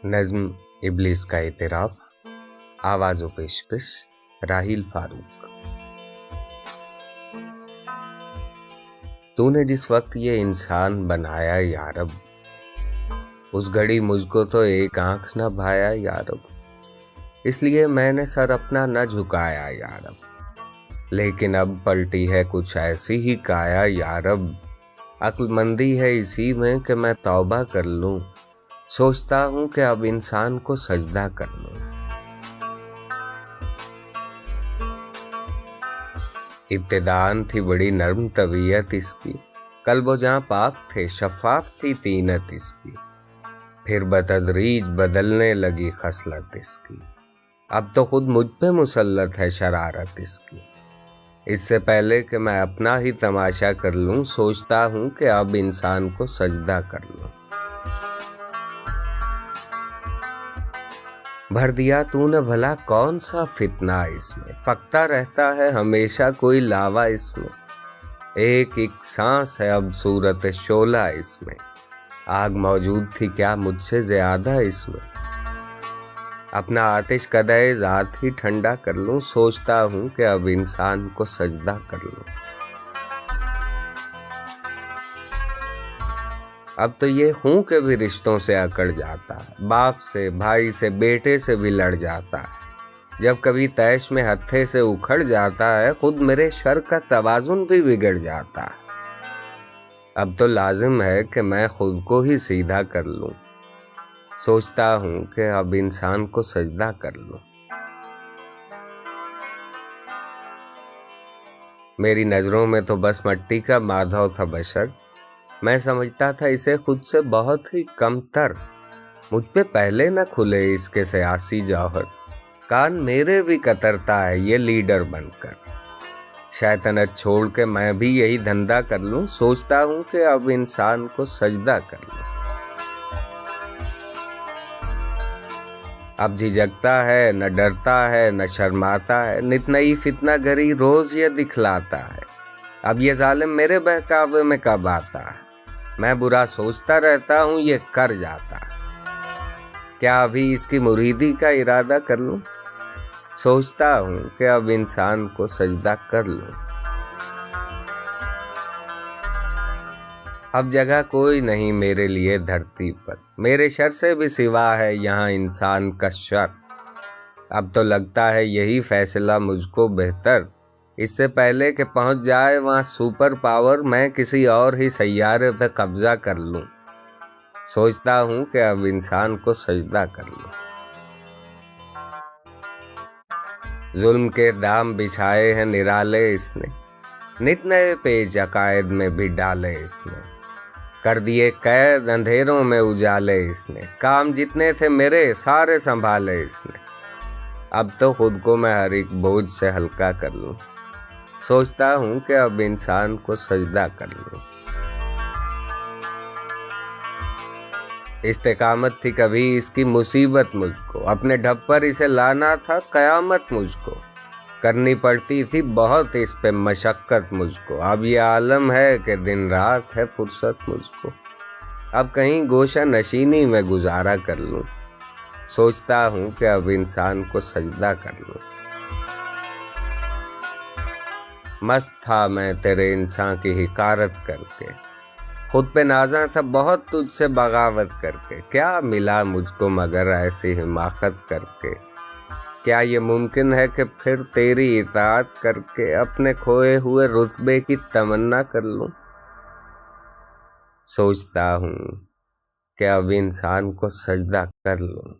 नज्म इब्लिस का इतराफ, आवाज़ व पेशकश राहिल फारूक। तूने जिस वक्त ये इंसान बनाया यारब, उस घड़ी मुझको तो एक आंख न भाया यारब, इसलिए मैंने सर अपना न झुकाया यारब। लेकिन अब पलटी है कुछ ऐसी ही काया यारब, अक्लमंदी है इसी में कि मैं तौबा कर लूं। सोचता हूं कि अब इंसान को सजदा कर लूं। इब्तिदान थी बड़ी नर्म तबीयत इसकी, कल्बो जहां पाक थे शफाफ थी तीनत इसकी। फिर बतदरीज बदलने लगी खसलत इसकी, अब तो खुद मुझ पे मुसल्लत है शरारत इसकी। इससे पहले कि मैं अपना ही तमाशा कर लूं, सोचता हूं कि अब इंसान को सजदा कर लूं। भर दिया तूने भला कौन सा फितना इसमें, पकता रहता है हमेशा कोई लावा इसमें। एक एक सांस है अब सूरत शोला इसमें, आग मौजूद थी क्या मुझसे ज्यादा इसमें। अपना आतिश कदे ज़ात ही ठंडा कर लूं, सोचता हूं कि अब इंसान को सजदा कर लूं। अब तो ये हूं कि भी रिश्तों से अकड़ जाता है, बाप से भाई से बेटे से भी लड़ जाता है। जब कभी तैश में हत्थे से उखड़ जाता है, खुद मेरे शर का तवाजुन भी बिगड़ जाता है। अब तो लाजिम है कि मैं खुद को ही सीधा कर लूं, सोचता हूं कि अब इंसान को सजदा कर लूं। मेरी नजरों में तो बस मट्टी का माधव था बशर, मैं समझता था इसे खुद से बहुत ही कमतर। मुझ पे पहले न खुले इसके सियासी जौहर, कान मेरे भी कतरता है ये लीडर बनकर। शैतानत छोड़ के मैं भी यही धंधा कर लूं, सोचता हूं कि अब इंसान को सजदा कर लूं। अब झिझकता है न डरता है न शर्माता है, नित नई फितना गरी रोज ये दिखलाता है। अब ये जालिम मेरे बहकावे में कब आता है, मैं बुरा सोचता रहता हूं ये कर जाता है। क्या अभी इसकी मुरीदी का इरादा कर लूं, सोचता हूं कि अब इंसान को सजदा कर लूं। अब जगह कोई नहीं मेरे लिए धरती पर, मेरे शर से भी सिवा है यहाँ इंसान का शर। अब तो लगता है यही फैसला मुझको बेहतर, इससे पहले कि पहुंच जाए वहां सुपर पावर, मैं किसी और ही सैयारे पे कब्जा कर लूं। सोचता हूं कि अब इंसान को सजदा कर लूं। जुल्म के दाम बिछाए हैं निराले इसने, नित नए पेच अकायद में भी डाले इसने। कर दिए कैद अंधेरों में उजाले इसने, काम जितने थे मेरे सारे संभाले इसने। अब तो खुद को मैं हर एक बोझ से हल्का कर लूं, सोचता हूं कि अब इंसान को सजदा कर लूं। इस्तेकामत थी कभी इसकी मुसीबत मुझको, अपने ढब पर इसे लाना था कयामत मुझको। करनी पड़ती थी बहुत इस पे मशक्कत मुझको, अब ये आलम है कि दिन रात है फुर्सत मुझको। अब कहीं गोशा नशीनी में गुजारा कर लूं, सोचता हूं कि अब इंसान को सजदा कर लूं। मस्त था मैं तेरे इंसान की हिकारत करके, खुद पे नाज़ा था बहुत तुझसे बगावत करके। क्या मिला मुझको मगर ऐसी हिमाकत करके, क्या ये मुमकिन है कि फिर तेरी इताअत करके अपने खोए हुए रुतबे की तमन्ना कर लूं। सोचता हूं कि अब इंसान को सजदा कर लूं।